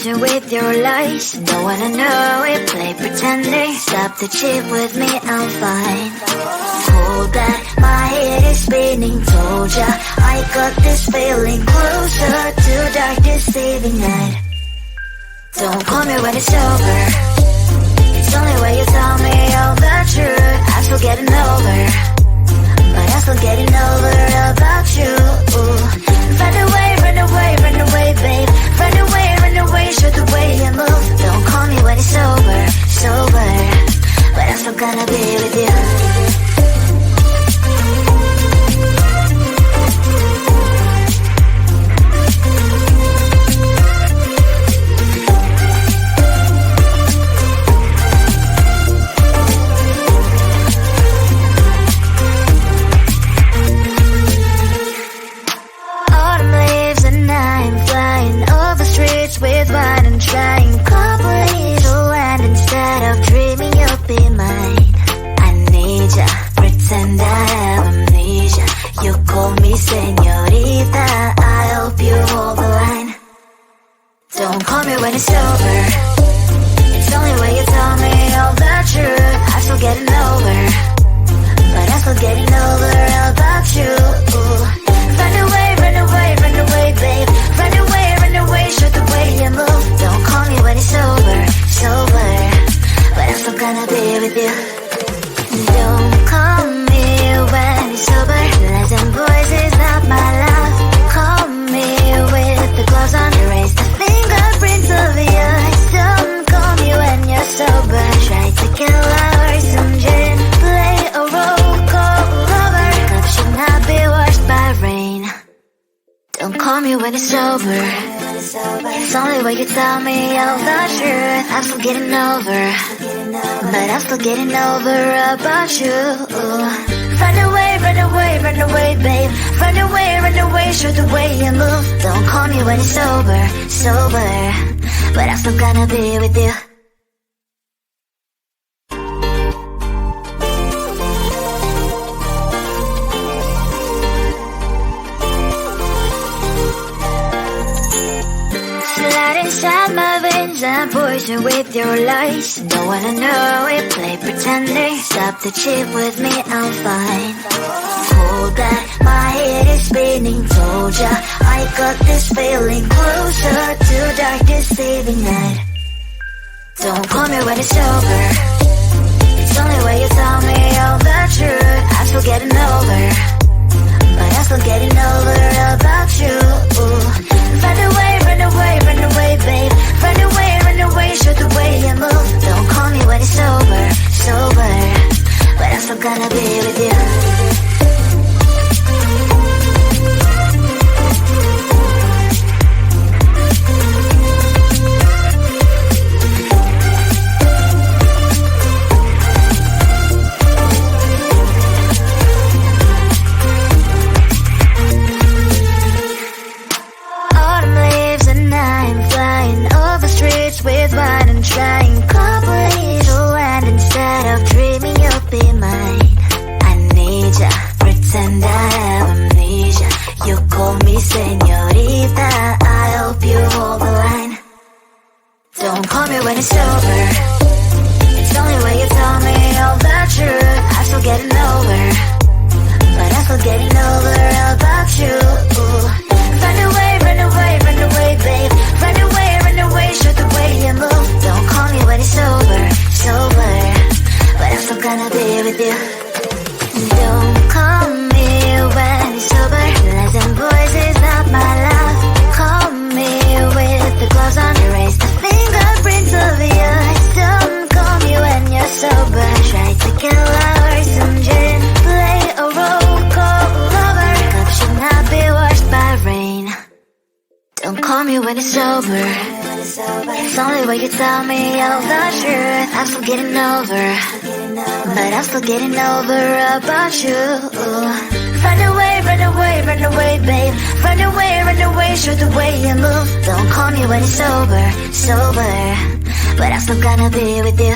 poison with your lies. Don't wanna know it, play pretending. Stop the cheat with me, I'm fine. Hold that, my head is spinning. Told ya, I got this feeling. Closer to dark, deceiving night. Don't call me when it's over. It's only when you tell me all the truth. I'm still getting over, but I'm still getting over about you. Run away, run away, run away, babe. Run away, show the way you move. Don't call me when it's over, sober, but I'm still gonna be with you. With wine and trying coupling to land instead of dreaming you'll be mine. I need ya, pretend I have amnesia. You call me señorita, I hope you hold the line. Don't call me when it's over. It's only when you tell me all the truth. I'm still getting over, but I'm still getting over about you. Run away, run away, run away, babe. Run away, show the way you move. Don't call me when it's over, sober, but I'm still gonna be with you. Don't call me when it's sober. Lies and boys is not my love. Call me with the gloves on. Erase the fingerprints of your eyes. Don't call me when you're sober. Try to kill hours, some gin. Play a role call lover. Love should not be washed by rain. Don't call me when it's over. It's only when you tell me all the truth. I'm still getting over, but I'm still getting over about you. Run away, run away, run away, babe. Run away, show the way you move. Don't call me when it's over, sober, but I'm still gonna be with you. Inside my veins, I'm poison with your lies. Don't wanna know it, play pretending. Stop the cheat with me, I'm fine. Hold that, my head is spinning. Told ya, I got this feeling. Closer to dark, deceiving night. Don't call me when it's over. It's only when you tell me all the truth. I'm still getting over, but I'm still getting over about you. Run away, run away, run away, babe. Run away, show the way you move. Don't call me when it's over, sober, but I'm still gonna be with you. With wine and trying coupling to land instead of dreaming you'll be mine. I need ya, pretend I have amnesia. You call me señorita, I hope you hold the line. Don't call me when it's over. It's only when you tell me all the truth. I'm still getting over, but I'm still getting over about you. Run away, run away, run away, babe. Run away, show the way you move. Don't call me when it's over, sober, but I'm still gonna be with you. Don't call me when it's sober. Lies and boys is not my love. Call me with the gloves on. Erase the fingerprints of your eyes. Don't call me when you're sober. Try to kill hours, some gin. Play a role call lover. Love should not be washed by rain. Don't call me when it's over. It's only when you tell me all the truth. I'm still getting over, but I'm still getting over about you. Run away, run away, run away, babe. Run away, show the way you move. Don't call me when it's over, sober, but I'm still gonna be with you.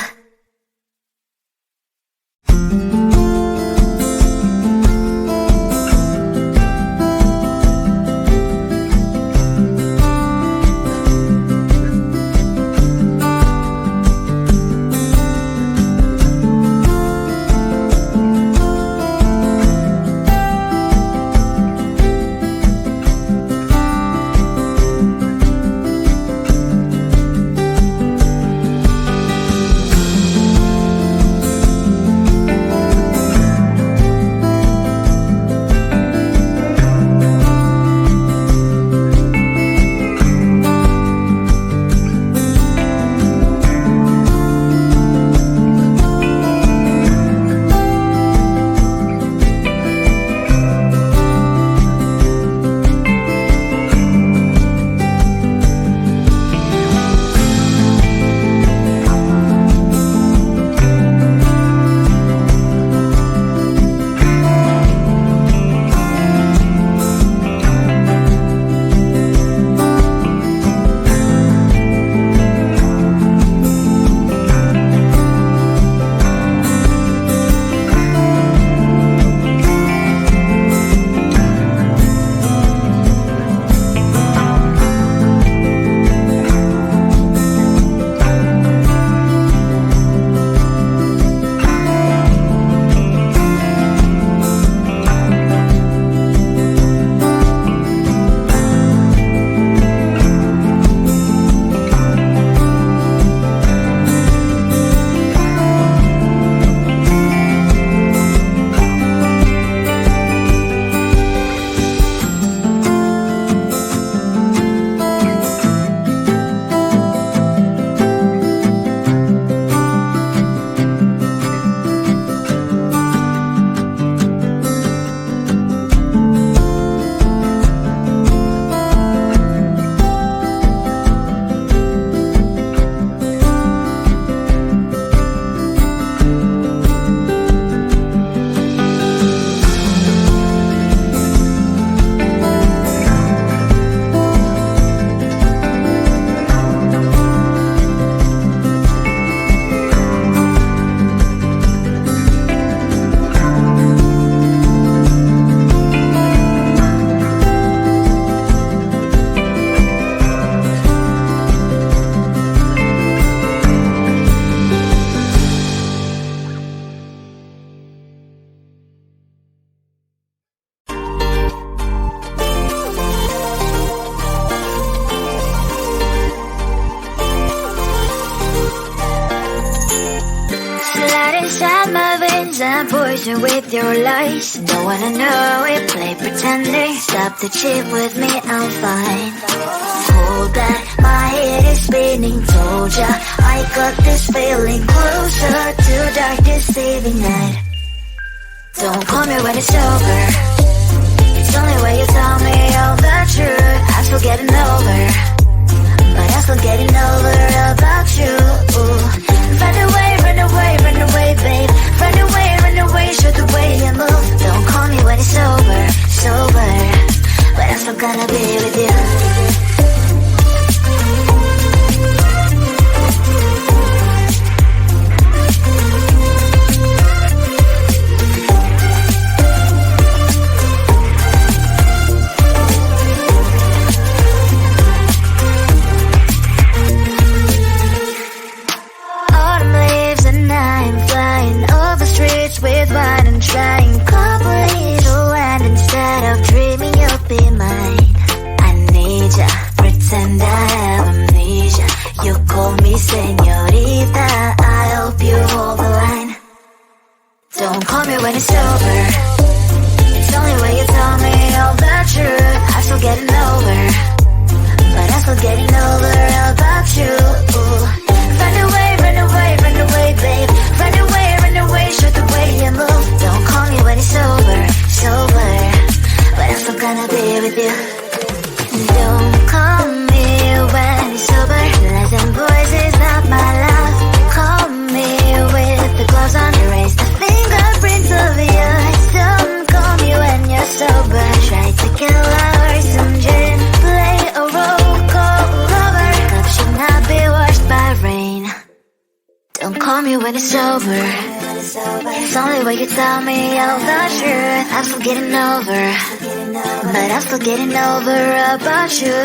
veins and poison with your lies. Don't wanna know it, play pretending. Stop the chip with me, I'm fine. Hold that, my head is spinning. Told ya, I got this feeling closer to dark deceiving night. Don't call me when it's over. It's only when you tell me all the truth. I'm still getting over, but I'm still getting over about you. Run away, run away, run away, babe. Run away, show the way you move. Don't call me when it's over, sober, but I'm still gonna be with you. With wine and trying complete land instead of dreaming you'll be mine. I need ya, pretend I have amnesia. You call me señorita, I hope you hold the line. Don't call me when it's over. It's only when you tell me all the truth. I'm still getting over, but I'm still getting over about you. Run away, run away, run away, babe. Run away, show the way you move. Don't call me when it's over, sober, but I'm still gonna be with you. Don't call me when it's sober. Lies and boys is not my love. Call me with the gloves on. Erase the fingerprints of yours. Don't call me when you're sober. Try to kill our some gin. Play a role, call lover. Cup should not be washed by rain. Don't call me when it's over. It's only when you tell me all the truth. I'm still getting over, but I'm still getting over about you.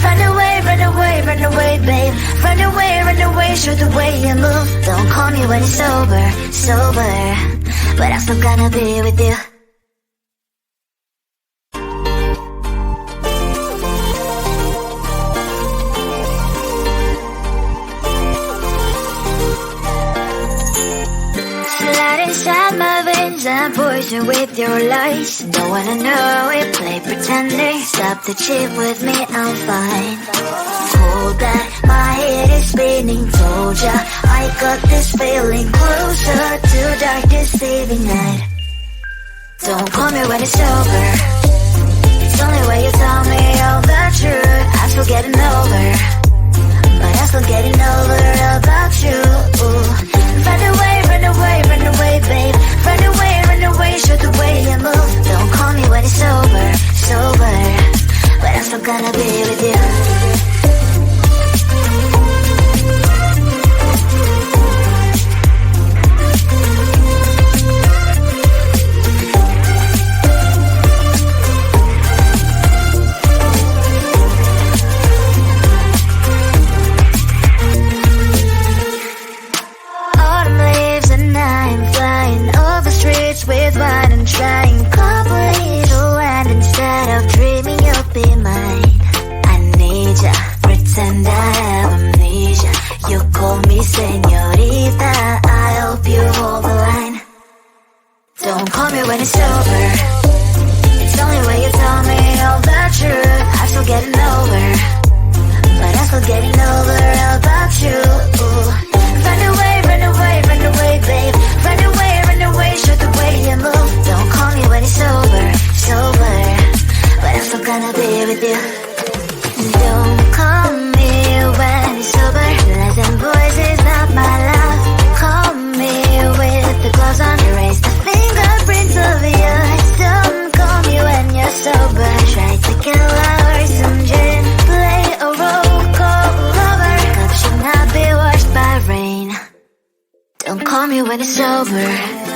Run away, run away, run away, babe. Run away, show the way you move. Don't call me when it's over, sober, but I'm still gonna be with you. Inside my veins and poison with your lies. Don't wanna know it, play pretending. Stop the chip with me, I'm fine. Hold that, my head is spinning. Told ya, I got this feeling closer to dark deceiving night. Don't call me when it's over. It's only when you tell me all the truth. I'm still getting over, but I'm still getting over about you. Run away, run away, run away, babe. Run away, show the way you move. Don't call me when it's over, sober, but I'm still gonna be with you. With wine and trying complete land instead of dreaming you'll be mine. I need ya, pretend I have amnesia. You call me señorita, I hope you hold the line. Don't call me when it's over. It's only when you tell me all the truth. I'm still getting over, but I'm still getting over about you. Run away, run away, run away, babe. Run away, show the way you move. Don't call me when it's over, sober, but I'm still gonna be with you. Don't call me when it's sober. Lies and boys is not my love. Call me with the gloves on. Erase the fingerprints of yours. Don't call me when you're sober. Try to kill our some gin. Play a role, call lover. Cup should not be washed by rain. Don't call me when it's over.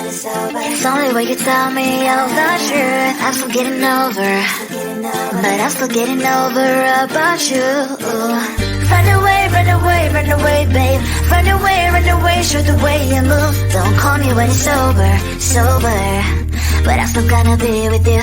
It's only when you tell me all the truth. I'm still getting over, but I'm still getting over about you. Run away, run away, run away, babe. Run away, show the way you move. Don't call me when it's over, sober, but I'm still gonna be with you.